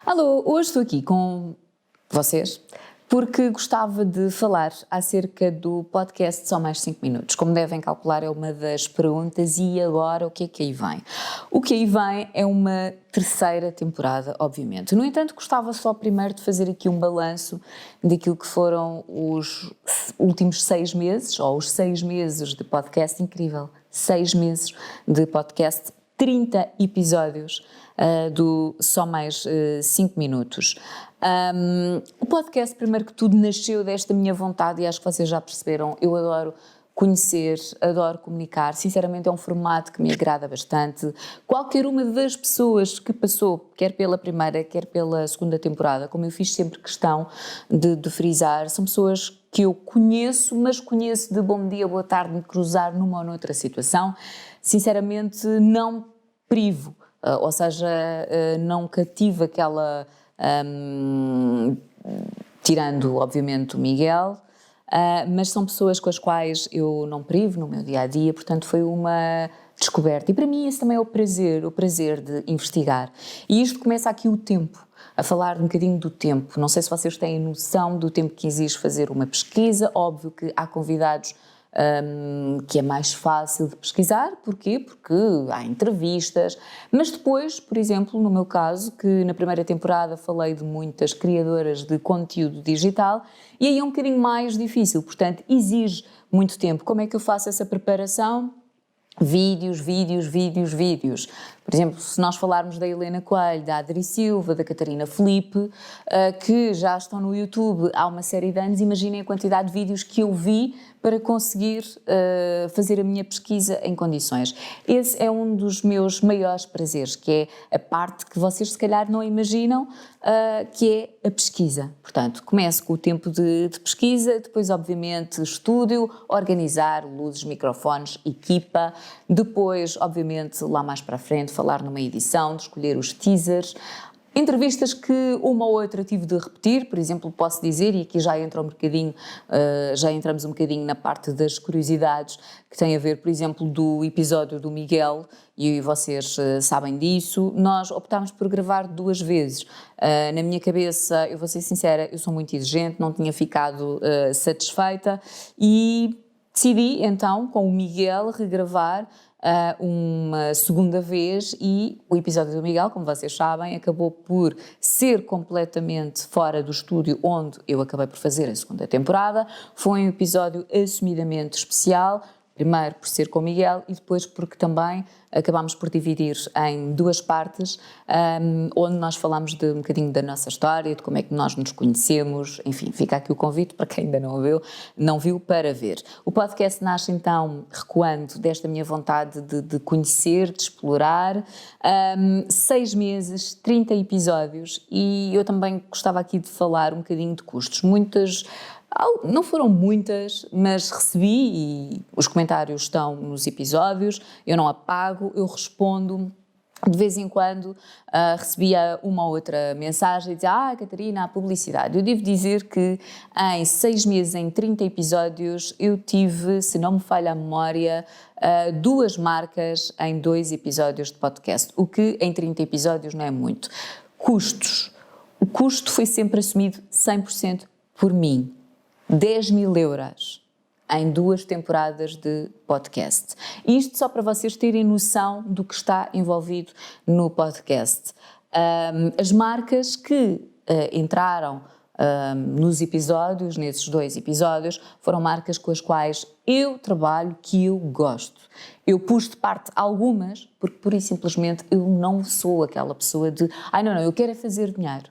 Alô, hoje estou aqui com vocês porque gostava de falar acerca do podcast Só Mais 5 Minutos. Como devem calcular, é uma das perguntas. E agora, o que é que aí vem? O que aí vem é uma terceira temporada, obviamente. No entanto, gostava só primeiro de fazer aqui um balanço daquilo que foram os últimos 6 meses, ou os 6 meses de podcast. Incrível, 6 meses de podcast, 30 episódios do Só Mais 5 Minutos. O podcast, primeiro que tudo, nasceu desta minha vontade e acho que vocês já perceberam, eu adoro conhecer, adoro comunicar, sinceramente é um formato que me agrada bastante. Qualquer uma das pessoas que passou, quer pela primeira, quer pela segunda temporada, como eu fiz sempre questão de frisar, são pessoas que eu conheço, mas conheço de bom dia, boa tarde, me cruzar numa ou noutra situação, sinceramente não privo, ou seja, não cativo aquela... tirando obviamente o Miguel, mas são pessoas com as quais eu não privo no meu dia-a-dia, portanto foi uma descoberta e para mim esse também é o prazer de investigar. E isto começa aqui o tempo, a falar um bocadinho do tempo. Não sei se vocês têm noção do tempo que exige fazer uma pesquisa. Óbvio que há convidados que é mais fácil de pesquisar. Porquê? Porque há entrevistas, mas depois, por exemplo, no meu caso, que na primeira temporada falei de muitas criadoras de conteúdo digital, e aí é um bocadinho mais difícil, portanto exige muito tempo. Como é que eu faço essa preparação? Vídeos. Por exemplo, se nós falarmos da Helena Coelho, da Adri Silva, da Catarina Felipe, que já estão no YouTube há uma série de anos, imaginem a quantidade de vídeos que eu vi para conseguir fazer a minha pesquisa em condições. Esse é um dos meus maiores prazeres, que é a parte que vocês se calhar não imaginam, que é a pesquisa. Portanto, começo com o tempo de pesquisa, depois obviamente estúdio, organizar luzes, microfones, equipa, depois obviamente lá mais para a frente falar numa edição, de escolher os teasers, entrevistas que uma ou outra tive de repetir, por exemplo, posso dizer, e aqui já entra um bocadinho, já entramos um bocadinho na parte das curiosidades, que tem a ver, por exemplo, do episódio do Miguel, e vocês sabem disso, nós optámos por gravar 2 vezes. Na minha cabeça, eu vou ser sincera, eu sou muito exigente, não tinha ficado satisfeita, e decidi então, com o Miguel, regravar uma segunda vez, e o episódio do Miguel, como vocês sabem, acabou por ser completamente fora do estúdio onde eu acabei por fazer a segunda temporada. Foi um episódio assumidamente especial, primeiro por ser com o Miguel e depois porque também acabámos por dividir em 2 partes, onde nós falamos de um bocadinho da nossa história, de como é que nós nos conhecemos, enfim, fica aqui o convite para quem ainda não viu para ver. O podcast nasce então recuando desta minha vontade de conhecer, de explorar, 6 meses, 30 episódios, e eu também gostava aqui de falar um bocadinho de custos. Não foram muitas, mas recebi, e os comentários estão nos episódios, eu não apago, eu respondo. De vez em quando recebia uma ou outra mensagem e dizia: Catarina, há publicidade. Eu devo dizer que em 6 meses, em 30 episódios, eu tive, se não me falha a memória, 2 marcas em 2 episódios de podcast, o que em 30 episódios não é muito. Custos. O custo foi sempre assumido 100% por mim. 10.000 euros em 2 temporadas de podcast. Isto só para vocês terem noção do que está envolvido no podcast. As marcas que entraram nos episódios, nesses 2 episódios, foram marcas com as quais eu trabalho, que eu gosto. Eu pus de parte algumas, porque pura e simplesmente eu não sou aquela pessoa de não, eu quero é fazer dinheiro.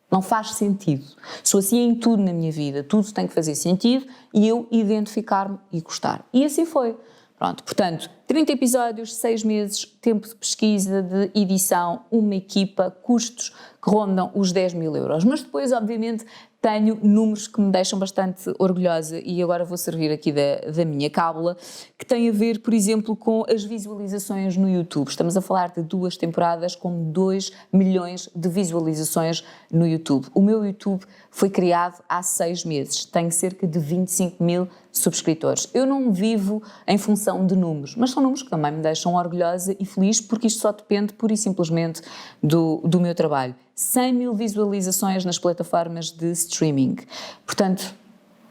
Não faz sentido. Sou assim em tudo na minha vida, tudo tem que fazer sentido e eu identificar-me e gostar. E assim foi. Pronto, portanto, 30 episódios, 6 meses, tempo de pesquisa, de edição, uma equipa, custos que rondam os 10.000 euros. Mas depois, obviamente, tenho números que me deixam bastante orgulhosa, e agora vou servir aqui da minha cábula, que tem a ver, por exemplo, com as visualizações no YouTube. Estamos a falar de 2 temporadas com 2 milhões de visualizações no YouTube. O meu YouTube foi criado há 6 meses, tenho cerca de 25.000 subscritores. Eu não vivo em função de números, mas são números que também me deixam orgulhosa e feliz, porque isto só depende pura e simplesmente do meu trabalho. 100 mil visualizações nas plataformas de streaming. Portanto,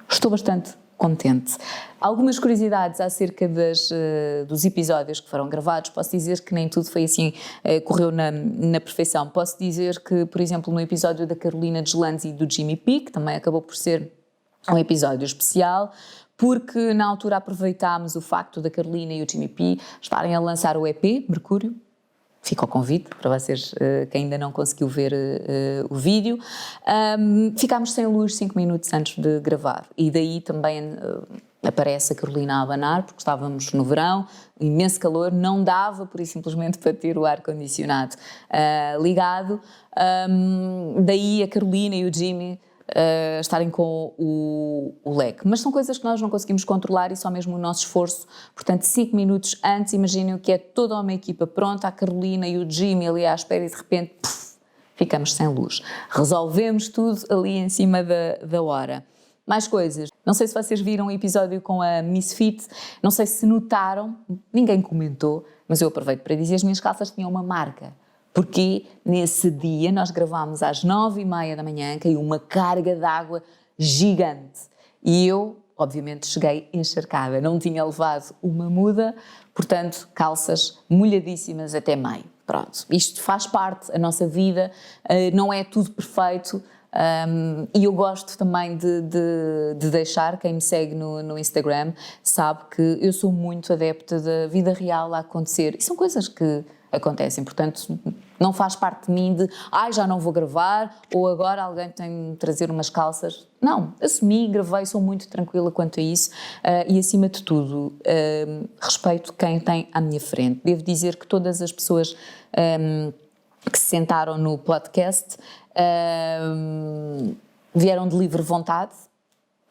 estou bastante contente. Algumas curiosidades acerca dos episódios que foram gravados. Posso dizer que nem tudo foi assim, correu na perfeição. Posso dizer que, por exemplo, no episódio da Carolina Deslandes e do Jimmy P, que também acabou por ser um episódio especial, porque na altura aproveitámos o facto da Carolina e o Jimmy P estarem a lançar o EP, Mercúrio. Fica o convite para vocês que ainda não conseguiu ver o vídeo. Ficámos sem luz 5 minutos antes de gravar e daí também aparece a Carolina a abanar, porque estávamos no verão, imenso calor, não dava por isso simplesmente para ter o ar-condicionado ligado. Daí a Carolina e o Jimmy estarem com o leque. Mas são coisas que nós não conseguimos controlar e só mesmo o nosso esforço. Portanto, 5 minutos antes, imaginem o que é toda uma equipa pronta, a Carolina e o Jimmy ali à espera e de repente, ficamos sem luz. Resolvemos tudo ali em cima da hora. Mais coisas. Não sei se vocês viram o episódio com a Misfit, não sei se notaram, ninguém comentou, mas eu aproveito para dizer, as minhas calças tinham uma marca. Porque nesse dia nós gravámos às 9h30 da manhã, caiu uma carga de água gigante. E eu, obviamente, cheguei encharcada. Não tinha levado uma muda, portanto, calças molhadíssimas até meio. Pronto, isto faz parte da nossa vida, não é tudo perfeito. E eu gosto também de deixar, quem me segue no Instagram sabe que eu sou muito adepta da vida real a acontecer. E são coisas que acontecem, portanto não faz parte de mim de já não vou gravar ou agora alguém tem de trazer umas calças. Não, assumi, gravei, sou muito tranquila quanto a isso e acima de tudo respeito quem tem à minha frente. Devo dizer que todas as pessoas que se sentaram no podcast vieram de livre vontade,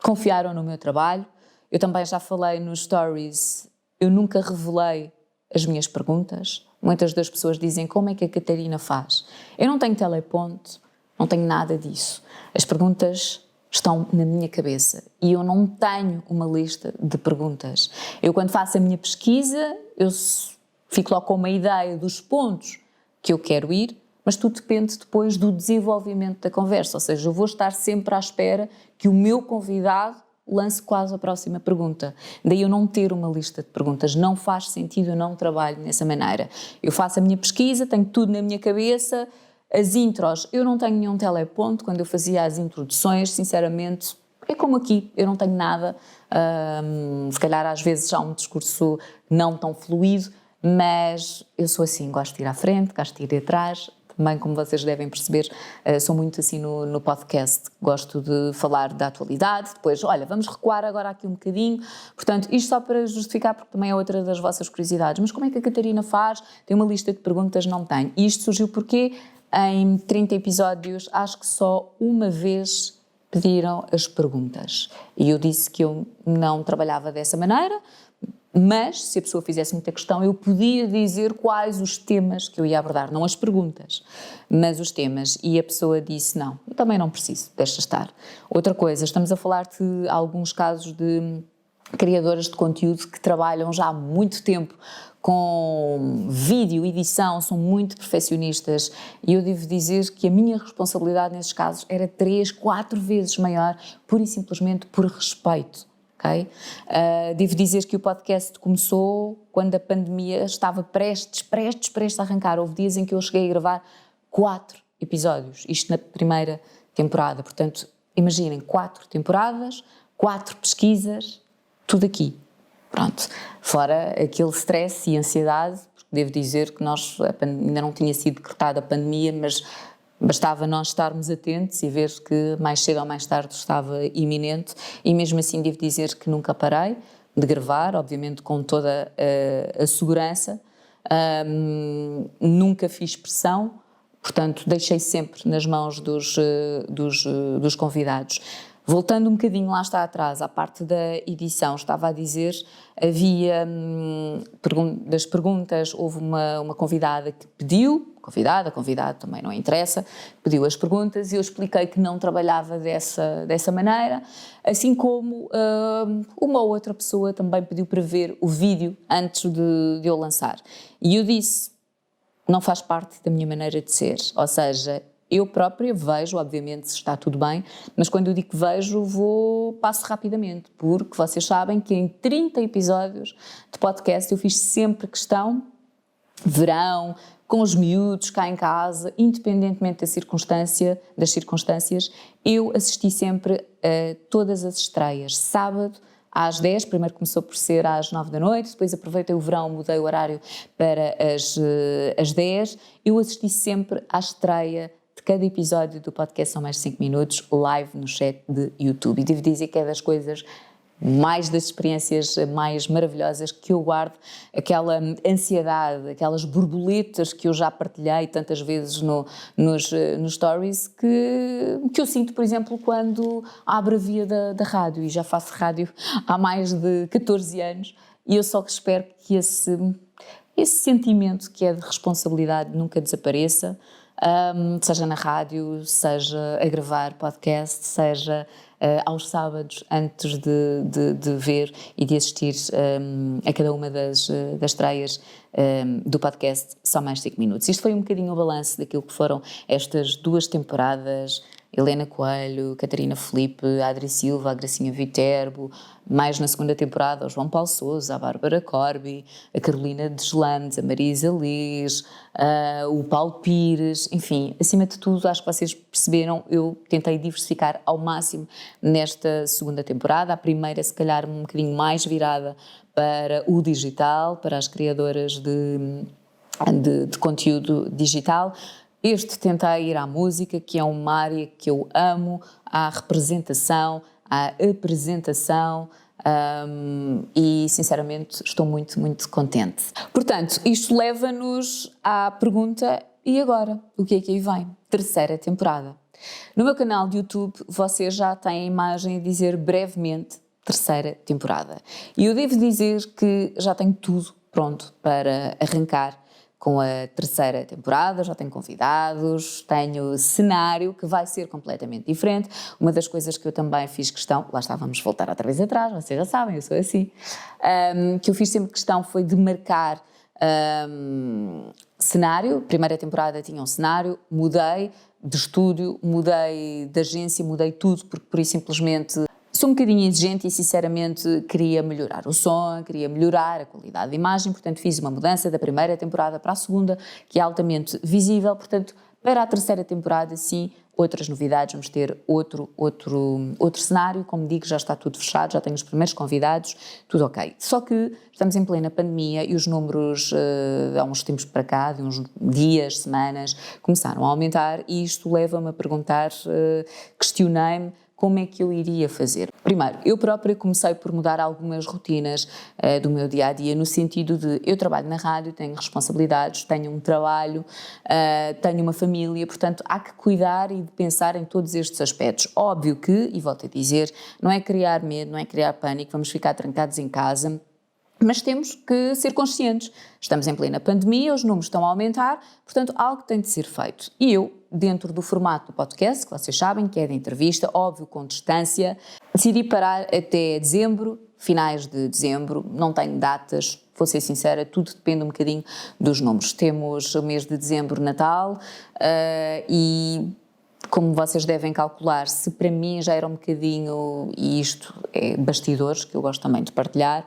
confiaram no meu trabalho. Eu também já falei nos stories, eu nunca revelei as minhas perguntas. Muitas das pessoas dizem como é que a Catarina faz. Eu não tenho teleponto, não tenho nada disso. As perguntas estão na minha cabeça e eu não tenho uma lista de perguntas. Eu quando faço a minha pesquisa, eu fico logo com uma ideia dos pontos que eu quero ir, mas tudo depende depois do desenvolvimento da conversa, ou seja, eu vou estar sempre à espera que o meu convidado lance quase a próxima pergunta. Daí eu não ter uma lista de perguntas, não faz sentido, eu não trabalho dessa maneira. Eu faço a minha pesquisa, tenho tudo na minha cabeça, as intros, eu não tenho nenhum teleponto, quando eu fazia as introduções, sinceramente, é como aqui, eu não tenho nada, se calhar às vezes há um discurso não tão fluido, mas eu sou assim, gosto de ir à frente, gosto de ir atrás. Também, como vocês devem perceber, sou muito assim no podcast, gosto de falar da atualidade, depois, olha, vamos recuar agora aqui um bocadinho, portanto, isto só para justificar, porque também é outra das vossas curiosidades, mas como é que a Catarina faz? Tem uma lista de perguntas? Não tem. E isto surgiu porque em 30 episódios, acho que só uma vez pediram as perguntas, e eu disse que eu não trabalhava dessa maneira, mas, se a pessoa fizesse muita questão, eu podia dizer quais os temas que eu ia abordar, não as perguntas, mas os temas. E a pessoa disse, não, eu também não preciso, deixa estar. Outra coisa, estamos a falar de alguns casos de criadoras de conteúdo que trabalham já há muito tempo com vídeo, edição, são muito perfeccionistas e eu devo dizer que a minha responsabilidade nesses casos era 3, 4 vezes maior, pura e simplesmente por respeito. Okay? Devo dizer que o podcast começou quando a pandemia estava prestes a arrancar. Houve dias em que eu cheguei a gravar 4 episódios, isto na primeira temporada. Portanto, imaginem, 4 temporadas, 4 pesquisas, tudo aqui. Pronto, fora aquele stress e ansiedade, porque devo dizer que ainda não tinha sido decretada a pandemia, mas bastava nós estarmos atentos e ver que mais cedo ou mais tarde estava iminente e mesmo assim devo dizer que nunca parei de gravar, obviamente com toda a segurança, nunca fiz pressão, portanto deixei sempre nas mãos dos convidados. Voltando um bocadinho, lá está atrás, à parte da edição, estava a dizer, havia das perguntas, houve uma convidada que pediu, convidado também não interessa, pediu as perguntas e eu expliquei que não trabalhava dessa maneira, assim como uma ou outra pessoa também pediu para ver o vídeo antes de eu lançar. E eu disse, não faz parte da minha maneira de ser, ou seja, Eu própria vejo, obviamente, se está tudo bem, mas quando eu digo que vejo, passo rapidamente, porque vocês sabem que em 30 episódios de podcast eu fiz sempre questão, verão, com os miúdos, cá em casa, independentemente das circunstâncias, eu assisti sempre a todas as estreias. Sábado, às 10, primeiro começou por ser às 9 da noite, depois aproveitei o verão, mudei o horário para as 10. Eu assisti sempre à estreia de cada episódio do podcast São Mais de 5 Minutos, live no chat de YouTube. E devo dizer que é das coisas das experiências mais maravilhosas que eu guardo, aquela ansiedade, aquelas borboletas que eu já partilhei tantas vezes nos stories que eu sinto, por exemplo, quando abro a via da rádio, e já faço rádio há mais de 14 anos, e eu só espero que esse sentimento que é de responsabilidade nunca desapareça, seja na rádio, seja a gravar podcast, seja aos sábados antes de ver e de assistir a cada uma das estreias do podcast Só Mais 5 Minutos. Isto foi um bocadinho o balanço daquilo que foram estas 2 temporadas. Helena Coelho, Catarina Felipe, a Adri Silva, a Gracinha Viterbo, mais na segunda temporada o João Paulo Sousa, a Bárbara Corby, a Carolina Deslandes, a Marisa Liz, o Paulo Pires, enfim, acima de tudo, acho que vocês perceberam, eu tentei diversificar ao máximo nesta segunda temporada, a primeira se calhar um bocadinho mais virada para o digital, para as criadoras de conteúdo digital. Este tentei ir à música, que é uma área que eu amo, à representação, à apresentação, e sinceramente estou muito, muito contente. Portanto, isto leva-nos à pergunta, e agora? O que é que aí vem? Terceira temporada. No meu canal de YouTube vocês já têm a imagem a dizer brevemente terceira temporada. E eu devo dizer que já tenho tudo pronto para arrancar com a terceira temporada, já tenho convidados, tenho cenário que vai ser completamente diferente. Uma das coisas que eu também fiz questão, lá está, vamos voltar outra vez atrás, vocês já sabem, eu sou assim, que eu fiz sempre questão foi de marcar cenário. Primeira temporada tinha um cenário, mudei de estúdio, mudei de agência, mudei tudo, porque por isso simplesmente sou um bocadinho exigente e sinceramente queria melhorar o som, queria melhorar a qualidade de imagem, portanto fiz uma mudança da primeira temporada para a segunda, que é altamente visível, portanto para a terceira temporada sim, outras novidades, vamos ter outro cenário, como digo, já está tudo fechado, já tenho os primeiros convidados, tudo ok. Só que estamos em plena pandemia e os números há uns tempos para cá, de uns dias, semanas, começaram a aumentar e isto leva-me a perguntar, questionei-me, como é que eu iria fazer? Primeiro, eu própria comecei por mudar algumas rotinas do meu dia-a-dia, no sentido de eu trabalho na rádio, tenho responsabilidades, tenho um trabalho, tenho uma família, portanto há que cuidar e de pensar em todos estes aspectos. Óbvio que, e volto a dizer, não é criar medo, não é criar pânico, vamos ficar trancados em casa, mas temos que ser conscientes. Estamos em plena pandemia, os números estão a aumentar, portanto algo tem de ser feito. E eu, dentro do formato do podcast, que vocês sabem que é de entrevista, óbvio com distância, decidi parar até dezembro, finais de dezembro, não tenho datas, vou ser sincera, tudo depende um bocadinho dos números. Temos o mês de dezembro, Natal, e como vocês devem calcular, se para mim já era um bocadinho, e isto é bastidores, que eu gosto também de partilhar,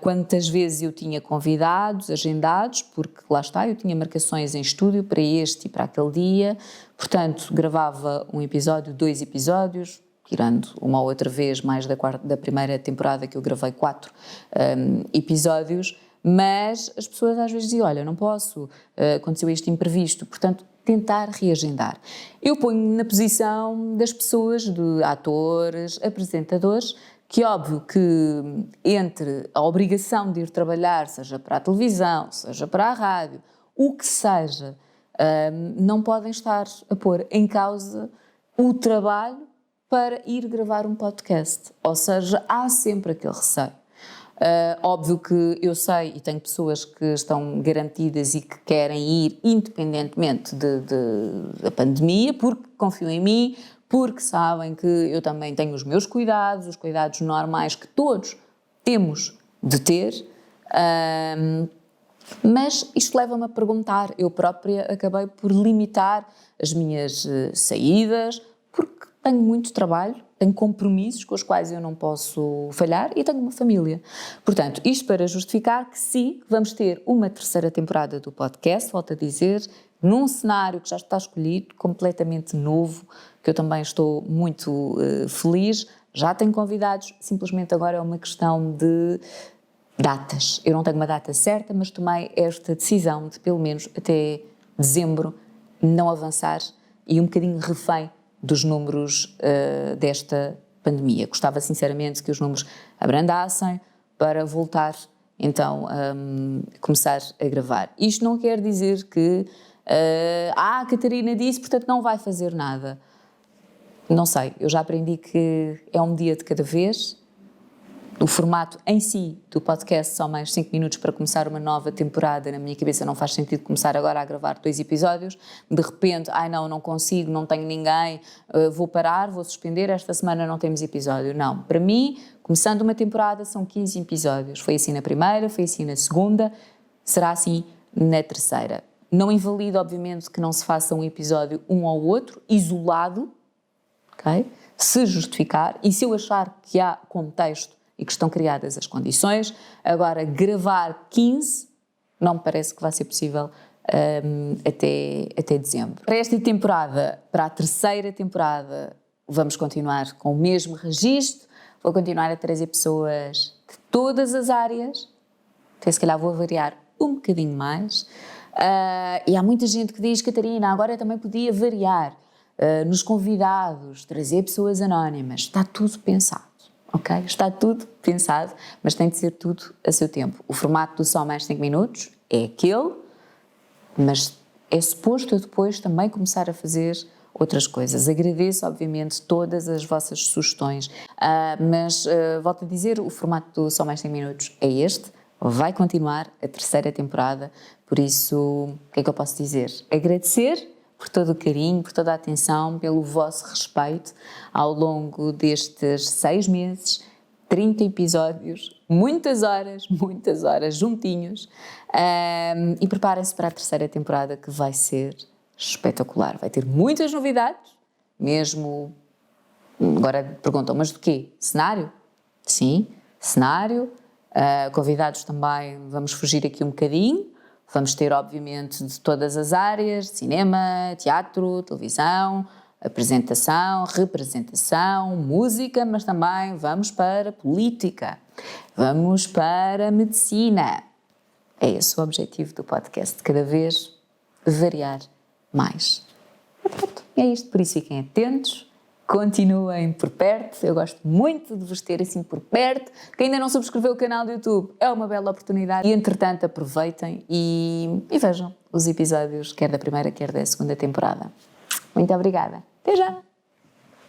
quantas vezes eu tinha convidados, agendados, porque lá está, eu tinha marcações em estúdio para este e para aquele dia, portanto gravava um episódio, 2 episódios, tirando uma ou outra vez mais da primeira temporada que eu gravei 4 episódios, mas as pessoas às vezes diziam, olha, não posso, aconteceu este imprevisto, portanto tentar reagendar. Eu ponho na posição das pessoas, de atores, apresentadores, que óbvio que entre a obrigação de ir trabalhar, seja para a televisão, seja para a rádio, o que seja, não podem estar a pôr em causa o trabalho para ir gravar um podcast. Ou seja, há sempre aquele receio. Óbvio que eu sei e tenho pessoas que estão garantidas e que querem ir independentemente da pandemia, porque confiam em mim, porque sabem que eu também tenho os meus cuidados, os cuidados normais que todos temos de ter, Mas isto leva-me a perguntar, eu própria acabei por limitar as minhas saídas, porque tenho muito trabalho, tenho compromissos com os quais eu não posso falhar e tenho uma família. Portanto, isto para justificar que sim, vamos ter uma terceira temporada do podcast, volto a dizer, num cenário que já está escolhido, completamente novo, que eu também estou muito feliz, já tenho convidados, simplesmente agora é uma questão de datas. Eu não tenho uma data certa, mas tomei esta decisão de, pelo menos até dezembro, não avançar e um bocadinho refém dos números desta pandemia. Gostava sinceramente que os números abrandassem para voltar então a começar a gravar. Isto não quer dizer que a Catarina disse, portanto não vai fazer nada. Não sei, eu já aprendi que é um dia de cada vez. O formato em si do podcast só mais 5 minutos para começar uma nova temporada. Na minha cabeça não faz sentido começar agora a gravar 2 episódios. De repente, não consigo, não tenho ninguém, vou parar, vou suspender, esta semana não temos episódio. Não, para mim, começando uma temporada são 15 episódios. Foi assim na primeira, foi assim na segunda, será assim na terceira. Não invalida, obviamente, que não se faça um episódio um ao outro, isolado, ok? Se justificar e se eu achar que há contexto e que estão criadas as condições. Agora, gravar 15 não me parece que vai ser possível até dezembro. Para esta temporada, para a terceira temporada, vamos continuar com o mesmo registro, vou continuar a trazer pessoas de todas as áreas, até se calhar vou variar um bocadinho mais, e há muita gente que diz, Catarina, agora eu também podia variar nos convidados, trazer pessoas anónimas, está tudo pensado. Ok? Está tudo pensado, mas tem de ser tudo a seu tempo. O formato do Só Mais 5 Minutos é aquele, mas é suposto eu depois também começar a fazer outras coisas. Agradeço, obviamente, todas as vossas sugestões, mas volto a dizer, o formato do Só Mais 5 Minutos é este, vai continuar a terceira temporada, por isso, o que é que eu posso dizer? Agradecer por todo o carinho, por toda a atenção, pelo vosso respeito ao longo destes 6 meses, 30 episódios, muitas horas juntinhos, e preparem-se para a terceira temporada que vai ser espetacular, vai ter muitas novidades, mesmo, agora perguntam, mas do quê? Cenário? Sim, cenário, convidados também, vamos fugir aqui um bocadinho. Vamos ter, obviamente, de todas as áreas, cinema, teatro, televisão, apresentação, representação, música, mas também vamos para política, vamos para medicina. É esse o objetivo do podcast, cada vez variar mais. É isto, por isso fiquem atentos. Continuem por perto, eu gosto muito de vos ter assim por perto. Quem ainda não subscreveu o canal do YouTube é uma bela oportunidade e, entretanto, aproveitem e vejam os episódios, quer da primeira, quer da segunda temporada. Muito obrigada. Até já!